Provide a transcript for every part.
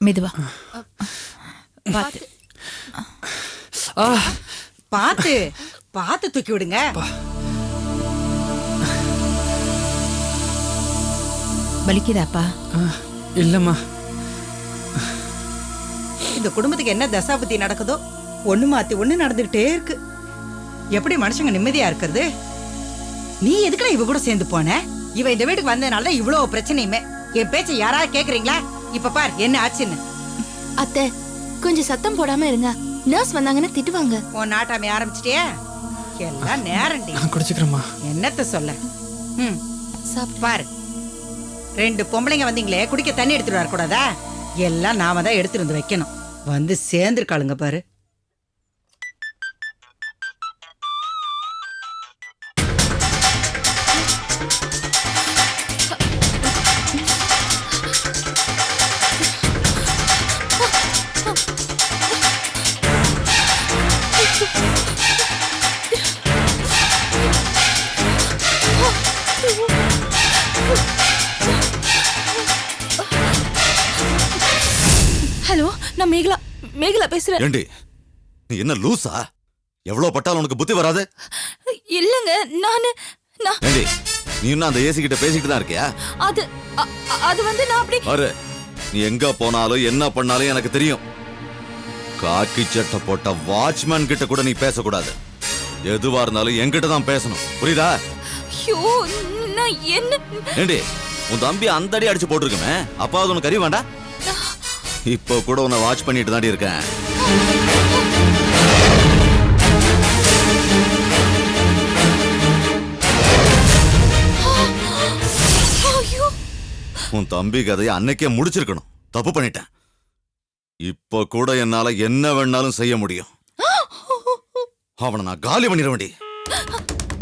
மெதுவா பாத்து பாத்து பாத்து தூக்கி விடுங்க. வலிக்குதாப்பா? இல்லம்மா. இந்த குடும்பத்துக்கு என்ன தசாபுத்தி நடக்குதோ ஒண்ணு மாத்தி ஒண்ணு நடந்துகிட்டே இருக்கு. எப்படி மனுஷங்க நிம்மதியா இருக்கிறது? நீ எதுக்குடா இவ கூட சேர்ந்து போன? இவ இந்த வீட்டுக்கு வந்ததுனாலதான் இவ்வளவு பிரச்சனையுமே. என் பேச்ச யாராவது கேக்குறீங்களா? இப்ப பார் என்ன ஆச்சுன்னு. அத்தை கொஞ்சம் சத்தம் போடாம இருங்க, நர்ஸ் வந்தாங்கன்னு திட்டுவாங்க. உன் நாட்டாமை ஆரம்பிச்சிட்டியா? எல்லாம் நேரண்டி. நான் குடிச்சுக்கிறேம்மா. என்னத்த சொல்ல. சாப்பிட்டு பாரு, 2 பொம்பளைங்க வந்தீங்களே, குடிக்க தண்ணி எடுத்துட்டு வரக்கூடாதா? எல்லாம் நாம தான் எடுத்துட்டு வந்து வைக்கணும். வந்து சேர்ந்துருக்காளுங்க பாரு. ஹலோ, நான் மேகலா பேசுறேன். ஏண்டி நீ என்ன லூசா? எவ்வளவு பட்டாலும் உனக்கு புத்தி வராது? இல்லங்க, ஏண்டி நீ இன்னும் அந்த ஏசி கிட்ட பேசிட்டு தான் இருக்கியா? அது வந்து நான் அப்படி பாரு, நீ எங்க போனாலும் என்ன பண்ணாலும் எனக்கு தெரியும். காக்கி சட்டை போட்ட வாட்ச்மேன் கிட்ட கூட நீ பேசக்கூடாது. எதுவா இருந்தாலும் என்கிட்ட தான் பேசணும், புரியுதா? ஐயோ, நான் என்ன ஏண்டி உன் தம்பி அந்த அடி அடிச்சு போட்டிருக்குமே, அப்பாவது உனக்கு அறிய வேண்டாம்? இப்போ கூட உன்னை வாட்ச் பண்ணிட்டு தாண்டி இருக்கேன். உன் தம்பி கதையை அன்னைக்கே முடிச்சிருக்கணும். தப்பு பண்ணிட்டேன். இப்போ கூட என்னால என்ன வேணாலும் செய்ய முடியும். அவனை நான் காலி பண்ணிட வேண்டி.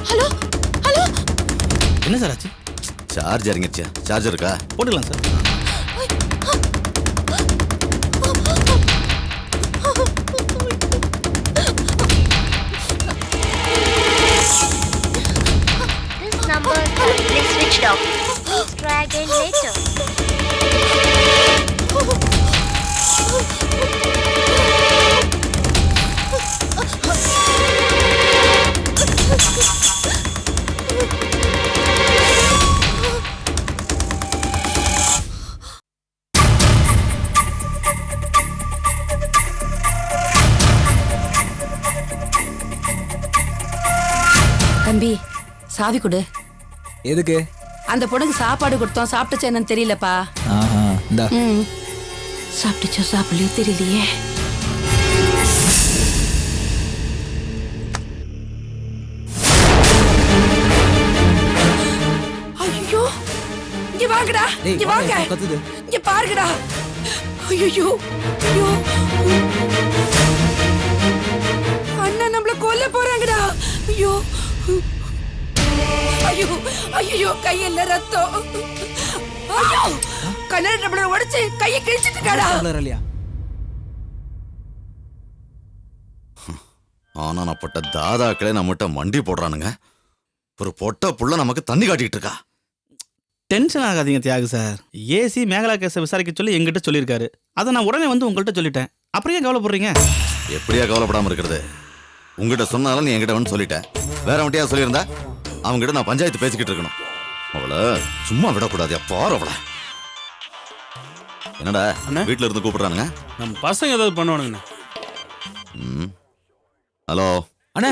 ஹலோ ஹலோ, என்ன சார் ஆச்சு? சார்ஜ் இறங்கிடுச்சா? சார்ஜர் இருக்கா? போட்டுக்கலாம் sir. This number currently switched off. Please try again later. தம்பி, சாவி கொடு. எதுக்கு? அந்த பொண்ணுக்கு சாப்பாடு கொடுத்தோம், சாப்பிட்டுச்சு என்னன்னு தெரியலப்பா. இந்தா. சாப்பிட்டுச்சோ சாப்பிடலையோ தெரியலையே. ஐயோ, இங்க வாங்கடா, இங்க வாங்க, இங்க பாருங்கடா. ஐயோ, ஐயோ, அண்ணா நம்மள கொல்ல போறாங்கடா. ஐயோ ஐயோ ஐயோ, கையில ரத்தம். ஐயோ, கண்ணாடி டம்ளர் உடைச்சு கையை கிழிச்சிட்டு இருக்காடா. ஆனாப்பட்ட தாதாக்களே நம்மகிட்ட மண்டி போடுறானுங்க. ஒரு பொட்ட புள்ள நமக்கு தண்ணி காட்டிட்டு இருக்கா. டென்ஷன் ஆகாதீங்க தியாகு சார். ஏசி மேகலா கேஸை விசாரிக்க சொல்லி எங்கிட்ட சொல்லியிருக்காரு. அதை நான் உடனே வந்து உங்கள்கிட்ட சொல்லிட்டேன். அப்புறம் ஏன் கவலைப்படுறீங்க? எப்படியா கவலைப்படாம இருக்கிறது? உங்ககிட்ட சொன்னாலும் நீ என்கிட்ட வந்து சொல்லிட்டேன். வேற வண்டியா சொல்லியிருந்தா அவங்ககிட்ட நான் பஞ்சாயத்து பேசிக்கிட்டு இருக்கணும். அவளை சும்மா விடக்கூடாது. பாரு அவளை. என்னடா வீட்டுல இருந்து கூப்பிடுறானுங்க? நம்ம பசங்க ஏதாவது பண்ணுவானுங்கண்ணா. ஹலோ அண்ணே,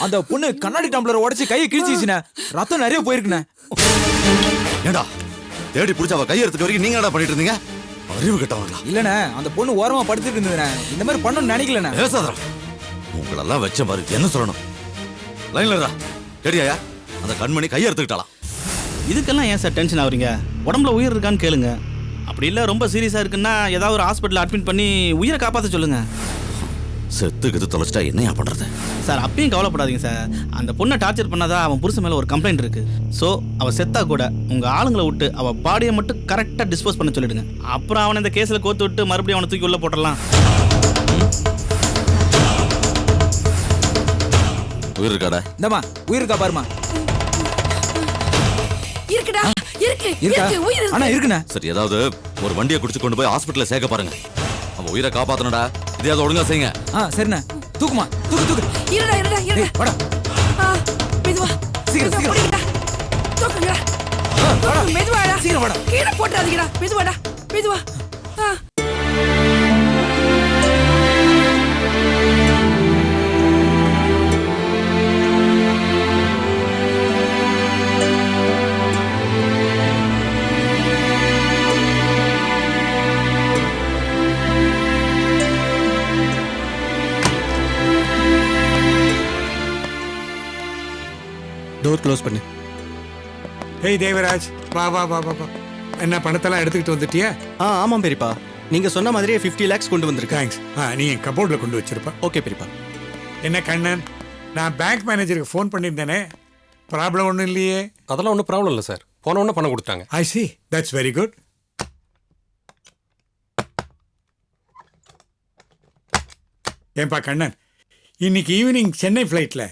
அந்த பொண்ணு கண்ணாடி டம்ளர் உடைச்சு கையை கிழிச்சிச்சுண்ணே. ரத்தம் நிறைய போயிருக்குண்ணே. ஏண்டா தேடி பிடிச்ச அவ கையெடுத்துக்க வரைக்கும் நீங்க என்ன பண்ணிட்டு இருந்தீங்க? அறிவு கட்டவங்களா? இல்லண்ணே, அந்த பொண்ணு ஓரமா படுத்துட்டு இருந்ததுண்ணே. இந்த மாதிரி பண்ணணும்னு நினைக்கலண்ணே. பேசாதடா. உங்களெல்லாம் வச்ச மாதிரி என்ன சொல்லணும்? லைன்ல இருக்கா கேடியா? அந்த கண்மணி கையெடுத்துக்கிட்டாலாம். இதுக்கெல்லாம் ஏன் சார் டென்ஷன் ஆகுறீங்க? உடம்புல உயிர் இருக்கான்னு கேளுங்க. அப்படி இல்லை ரொம்ப சீரியஸாக இருக்குன்னா ஏதாவது ஒரு ஹாஸ்பிட்டலில் அட்மிட் பண்ணி உயிரை காப்பாற்ற சொல்லுங்க. செத்துக்கு தொலைச்சிட்டா என்னையா பண்றது? சார் அப்பயும் கவலைப்படாதீங்க சார். அந்த பொண்ணை டார்ச்சர் பண்ணாதான் அவன் புருஷன் மேலே ஒரு கம்ப்ளைண்ட் இருக்கு. ஸோ அவள் செத்தா கூட உங்கள் ஆளுங்களை விட்டு அவள் பாடியை மட்டும் கரெக்டாக டிஸ்போஸ் பண்ண சொல்லிடுங்க. அப்புறம் அவனை இந்த கேஸில் கோர்த்து விட்டு மறுபடியும் அவனை தூக்கி உள்ளே போட்டுடலாம். உயிர் இருக்காடா? இந்தம்மா உயிர் இருக்கா பாருமா. இருக்குடா இருக்கு இருக்கா இருக்கு உயிர் இருக்கு. அண்ணா இருக்குண்ணே. சரி ஏதாவது ஒரு வண்டியை குடிச்சு கொண்டு போய் ஹாஸ்பிட்டல்ல சேர்க்க பாருங்க. அவன் உயிரை காப்பாத்தணும்டா. இதையாவது ஒழுங்கா செய்யுங்க. சரிண்ணே. தூக்குமா தூக்கு. இருடா இருடா இருடா. டேய், வாடா. மெதுவா சீக்கிரம், சீக்கிரம். பிடிங்கடா. தூக்குங்கடா. மெதுவாடா. சீக்கிரம் வாடா. கீழே போட்டாதீங்கடா. மெதுவாடா. மெதுவா. டோர் க்ளோஸ் பண்ணு. ஏய் தேவராஜ், வா வா வா வா வா. என்ன பணத்தெல்லாம் எடுத்துக்கிட்டு வந்துட்டியா? ஆமாம் பெரியப்பா, நீங்க சொன்ன மாதிரியே 50 lakhs கொண்டு வந்திருக்கேன். தேங்க்ஸ். நீ என் கபோர்டில் கொண்டு வச்சிருப்ப. ஓகே பெரியப்பா. என்ன கண்ணன், நான் பேங்க் மேனேஜருக்கு ஃபோன் பண்ணியிருந்தேனே, ப்ராப்ளம் ஒன்றும் இல்லையே? அதெல்லாம் ஒன்றும் ப்ராப்ளம் இல்லை சார். போன உடனே பணம் கொடுத்தாங்க. ஐ சி, தட்ஸ் வெரி குட். ஏன்பா கண்ணன், இன்னைக்கு ஈவினிங் சென்னை ஃப்ளைட்டில்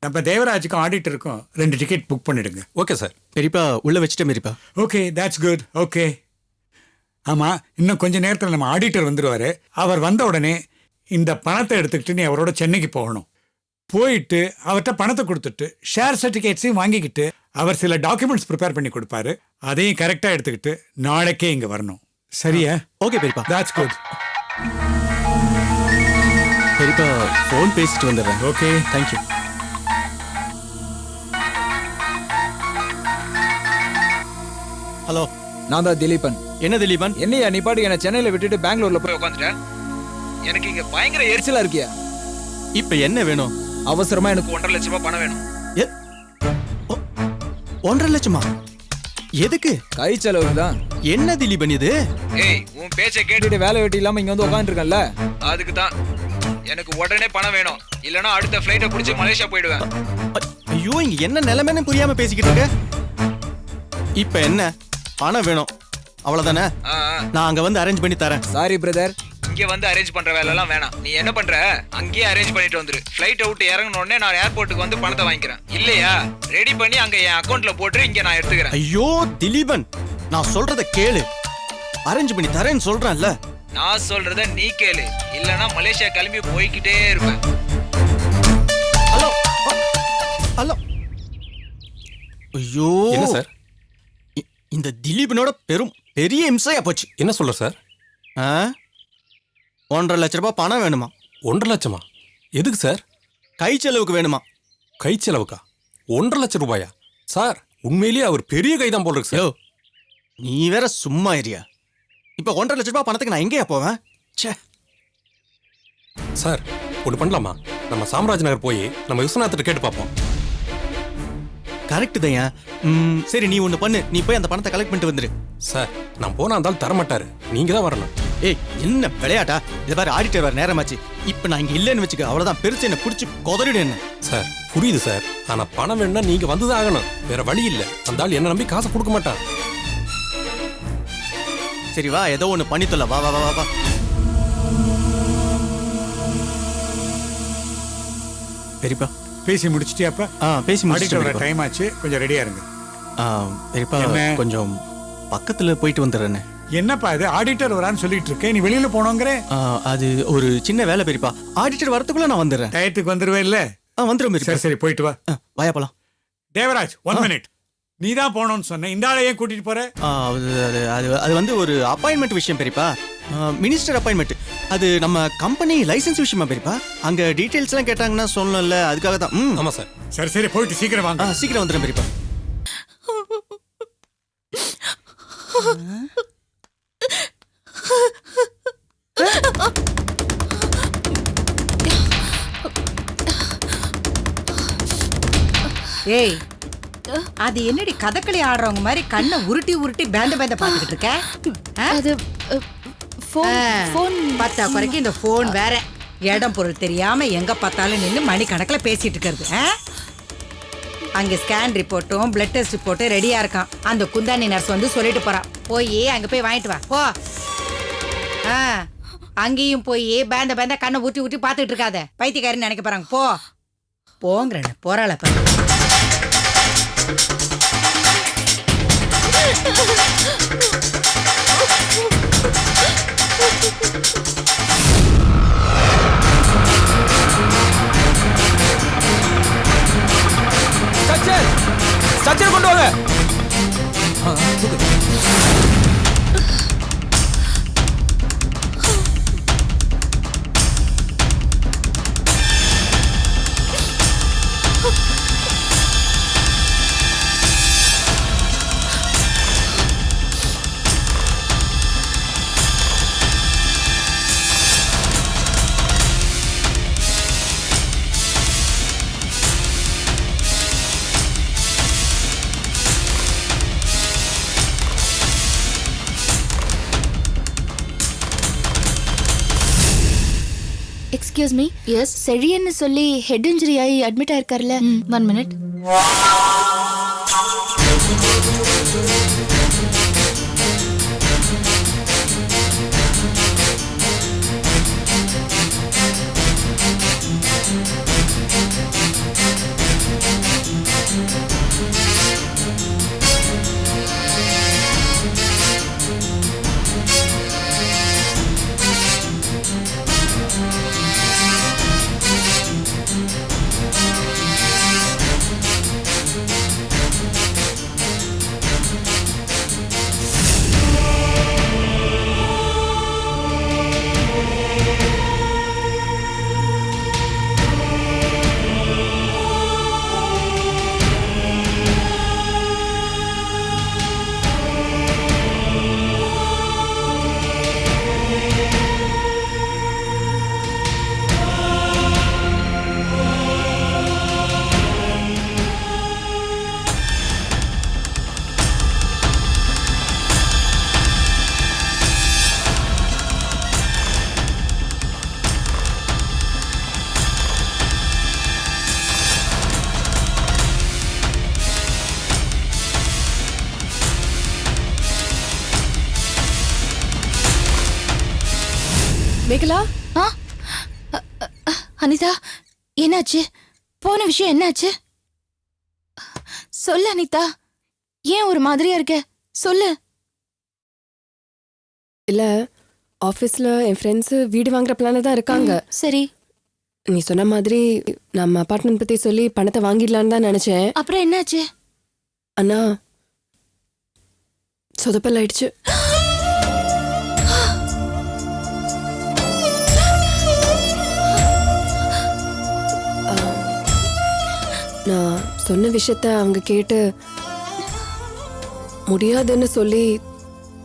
நம்ம தேவராஜுக்கும் ஆடிட்டருக்கும் 2 டிக்கெட் புக் பண்ணிடுங்க. Okay sir. பெரியப்பா உள்ள வச்சுட்டேன் பெரியப்பா. Okay, that's good. ஓகே. ஆமாம், இன்னும் கொஞ்ச நேரத்தில் நம்ம ஆடிட்டர் வந்துடுவார். அவர் வந்த உடனே இந்த பணத்தை எடுத்துக்கிட்டு நீ அவரோட சென்னைக்கு போகணும். போயிட்டு அவர்கிட்ட பணத்தை கொடுத்துட்டு ஷேர் சர்டிஃபிகேட்ஸையும் வாங்கிக்கிட்டு அவர் சில டாக்குமெண்ட்ஸ் ப்ரிப்பேர் பண்ணி கொடுப்பாரு. அதையும் கரெக்டாக எடுத்துக்கிட்டு நாளைக்கே இங்கே வரணும். சரியா? ஓகே பெரியப்பா. That's good. பெரியப்பா ஃபோன் பேசிட்டு வந்துடுறேன். Okay, thank you. ஹலோ, நான் தான் திலீபன். என்ன திலீபன்? என்னையா நீ பாட்டுக்கு என்ன சென்னையில விட்டுட்டு பெங்களூர்ல போய் உட்காந்துட்டேன். எனக்கு இங்க பயங்கர எரிச்சலா இருக்கியா? இப்ப என்ன வேணும்? அவசரமா எனக்கு 1.5 லட்சம் ரூபாய் பணம் வேணும். 1.5 லட்சமா? எதுக்கு? கை செலவுக்கு தான். என்ன திலீபன் இது? ஏய், உன் பேச்சை கேட்டுட்டு வேலை வெட்டி இல்லாம இங்க வந்து உட்காந்துருக்கேன்ல, அதுக்கு தான். எனக்கு உடனே பணம் வேணும், இல்லனா அடுத்த ஃப்ளைட்டை பிடிச்சி மலேசியா போயிடுவேன். ஐயோ, இங்க என்ன நிலைமைன்னு புரியாம பேசிக்கிட்டு இருக்க. இப்ப என்ன? பணம் வேணும் அவ்வளவுதானே? நான் அங்க வந்து அரேஞ்ச் பண்ணி தரேன். சாரி பிரதர், இங்க வந்து அரேஞ்ச் பண்ற வேலை எல்லாம் வேணாம். நீ என்ன பண்ற, அங்கேயே அரேஞ்ச் பண்ணிட்டு வந்துரு. ஃப்ளைட் அவுட் இறங்கின உடனே நான் ஏர்போர்ட்டுக்கு வந்து பணத்தை வாங்கிக்கிறேன். இல்லையா ரெடி பண்ணி அங்க என் அக்கௌண்ட்ல போட்டு இங்க நான் எடுத்துக்கிறேன். ஐயோ திலீபன், நான் சொல்றத கேளு. அரேஞ்ச் பண்ணி தரேன்னு சொல்றேன்ல. நான் சொல்றத நீ கேளு, இல்லனா மலேசியா கிளம்பி போய்கிட்டே இருப்பேன். Hello hello. ஐயோ என்ன சார்? இந்த திலீபனோட பெரிய இம்சையா போச்சு. என்ன சொல்ற சார்? 1.5 லட்ச ரூபாய் பணம் வேணுமா? 1.5 லட்சமா? எதுக்கு சார்? கை செலவுக்கு வேணுமா? கை செலவுக்கா? 1.5 லட்சம் ரூபாயா? சார் உண்மையிலேயே அவர் பெரிய கைதான் போல் இருக்கு சார். நீ வேற சும்மா ஏரியா. இப்ப 1.5 லட்ச ரூபாய் பணத்துக்கு நான் எங்கேயா போவேன்? சார் ஒன்று பண்ணலாமா? நம்ம சாம்ராஜ் நகர் போய் நம்ம விஸ்வநாத்திட்ட கேட்டு பார்ப்போம். கரெக்ட் தான். சரி, நீ ஒண்ணு பண்ணு. நீ போய் அந்த பணத்தை கலெக்ட் பண்ணிட்டு வந்துரு. சார் நான் போனா இருந்தாலும் தரமாட்டாரு, நீங்க தான் வரணும். ஏய், என்ன விளையாட்டா? இதை பாரு, ஆடிட்டர் வர நேரமாச்சு. இப்ப நான் இங்க இல்லைன்னு வச்சுக்க, அவ்வளவுதான். பெருசு என்ன புடிச்சு கொதறிடு என்ன. சார் புரியுது சார், ஆனா பணம் வேணும்னா நீங்க வந்துதான் ஆகணும். வேற வழி இல்ல. அந்த ஆள் என்ன நம்பி காசை கொடுக்க மாட்டான். சரி வா, ஏதோ ஒண்ணு பண்ணி தொல்ல. வா வா வா வா. பெரியப்பா பேசி முடிச்சிட்டியாப்பா? பேசி ஆடிட்டர் வர முடிச்சிட்டேன். டைம் ஆச்சு, கொஞ்சம் ரெடியா இருங்க. பெரியப்பா என்ன? கொஞ்சம் பக்கத்துல போயிட்டு வந்துடுறேனே. என்னப்பா இது, ஆடிட்டர் வரான்னு சொல்லிட்டு இருக்கேன், நீ வெளியில போனோங்கிற? அது ஒரு சின்ன வேலை பெரியப்பா. ஆடிட்டர் வரதுக்குள்ள நான் வந்துடுறேன். டயத்துக்கு வந்துருவே இல்ல? வந்துடும் சரி பெரியப்பா. சரி, போயிட்டு வா. வாயா போலாம். தேவராஜ், 1 மினிட். நீ தான் போனோம்னு சொன்ன, இந்த ஆளை ஏன் கூட்டிட்டு போற? அது வந்து ஒரு அப்பாயின்மெண்ட் விஷயம் பெரியப்பா. Minister appointment. அது நம்ம கம்பெனி லைசன்ஸ் விஷயமா பெரியப்பா. அங்க டீடைல்ஸ் எல்லாம் கேட்டாங்கன்னா சொல்லல, அதுக்காக தான். ஆமா சார். சரி சரி, போயிட்டு சீக்கிரம் வாங்க. சீக்கிரம் வந்துடுறேன் பெரியப்பா. ஏய், அது என்னடி கதகளி ஆடுறவங்க மாதிரி கண்ணை உருட்டி உருட்டி பேந்த பாத்துக்கிட்டு இருக்க? அது ஃபோன் பத்தா குறைக்கு இந்த போன் வேற. இடம் பொருள் தெரியாம எங்க பார்த்தாலும் நின்று மணி கணக்கில் பேசிட்டு இருக்கிறது. அங்க ஸ்கேன் ரிப்போர்ட்டும் பிளட் டெஸ்ட் ரிப்போர்ட்டும் ரெடியா இருக்கான். அந்த குந்தாணி நர்ஸ் வந்து சொல்லிட்டு போறான், போய் அங்க போய் வாங்கிட்டு வா போ. அங்கேயும் போய் பேந்த கண்ணை ஊட்டி ஊட்டி பாத்துட்டு இருக்காத, பைத்தியக்காரின்னு நினைக்க போறாங்க. போ போங்கிறேன், போறாள பாரு. ஸ்ட்ரக்சர் கொண்டு வாங்க. Excuse me. எஸ். செழியன்னு சொல்லி ஹெட் இன்ஜுரி ஆகி அட்மிட் ஆயிருக்காருல்ல. 1 மினிட். மேகலா, அனிதா, என்னாச்சு? போன விஷயம் என்னாச்சு? சொல்லு அனிதா. ஏன் ஒரு மாதிரியா இருக்க? சொல்லு. இல்ல ஆபீஸ்ல என் ஃப்ரெண்ட்ஸ் வீடு வாங்குற பிளான்ல தான் இருக்காங்க. சரி. நீ சொன்ன மாதிரி நம்ம அபார்ட்மெண்ட் பத்தி சொல்லி பணத்தை வாங்கிடலான்னு தான் நினைச்சேன். அப்புறம் என்னாச்சு? அண்ணா சொதப்பல் ஆயிடுச்சு. நான் சொன்ன விஷயத்த அவங்க கேட்டு முடியாதுன்னு சொல்லி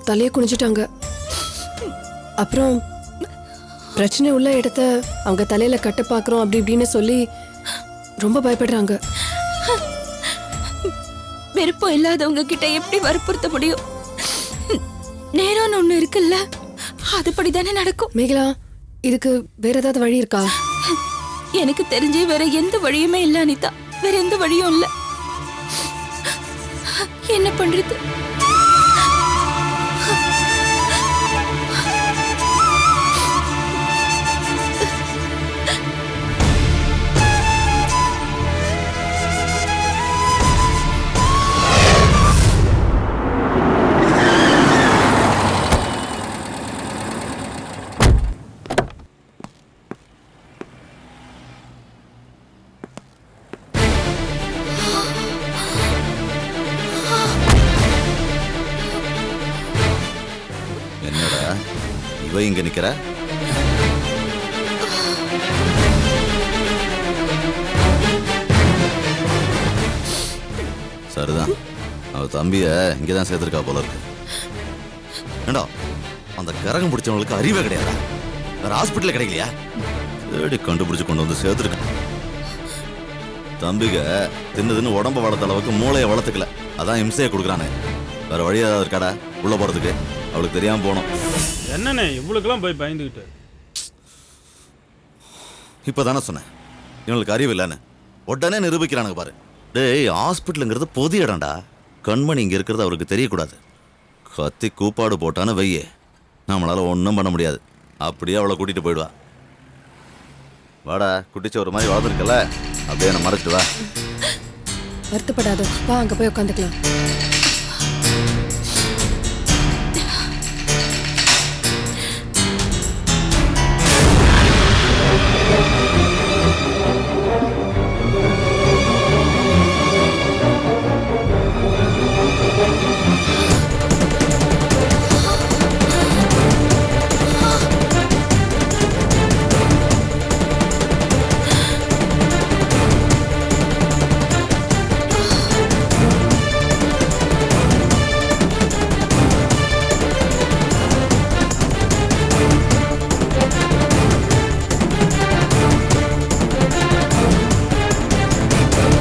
தலையை குனிஞ்சிட்டாங்க. அப்புறம் பிரச்சனை உள்ள இடத்த அவங்க தலையில கட்ட பாக்குறோம் அப்படி இப்படின்னு சொல்லி ரொம்ப பயப்படுறாங்க. விருப்பம் இல்லாதவங்க கிட்ட எப்படி வற்புறுத்த முடியும்? நேரம்னு ஒண்ணு இருக்குல்ல, அதுபடி தானே நடக்கும். மேகலா, இதுக்கு வேற ஏதாவது வழி இருக்கா? எனக்கு தெரிஞ்சே வேற எந்த வழியுமே இல்ல அனிதா. வேற எந்த வழியும் இல்ல. என்ன பண்றது? இவ இங்க நிக்கிற? சரிதான், அவ தம்பிய இங்கதான் சேர்த்திருக்கா போல இருக்கு. ஏண்டா, அந்த கரகம் பிடிச்சவங்களுக்கு அறிவே கிடையாதா? வேற ஹாஸ்பிட்டல் கிடைக்கலையா? தேடி கண்டுபிடிச்சு கொண்டு வந்து சேர்த்திருக்க. தம்பிக தின்னு உடம்ப வளர்த்த அளவுக்கு மூளையை வளர்த்துக்கல, அதான் இம்சையை கொடுக்குறானே. வேற வழி ஏதாவது இருக்காடா உள்ள போறதுக்கு? அவளுக்கு தெரியாம போனோம். என்னண்ணே இவளுக்கெல்லாம் போய் பயந்துக்கிட்டு? இப்பதானே சொன்னேன் இவங்களுக்கு அறிவு இல்லைன்னு. உடனே நிரூபிக்கிறானுங்க பாரு. டேய், ஹாஸ்பிட்டலுங்கிறது பொது இடம்டா. கண்மணி இங்க இருக்கிறது அவருக்கு தெரியக்கூடாது. கத்தி கூப்பாடு போட்டான்னு வையே, நம்மளால ஒன்றும் பண்ண முடியாது. அப்படியே அவளை கூட்டிட்டு போயிடுவா. வாடா, குட்டிச்ச ஒரு மாதிரி வளர்ந்துருக்கல, அப்படியே என்ன மறைச்சிட்டு வா. வருத்தப்படாத, வா அங்க போய் உட்காந்துக்கலாம்.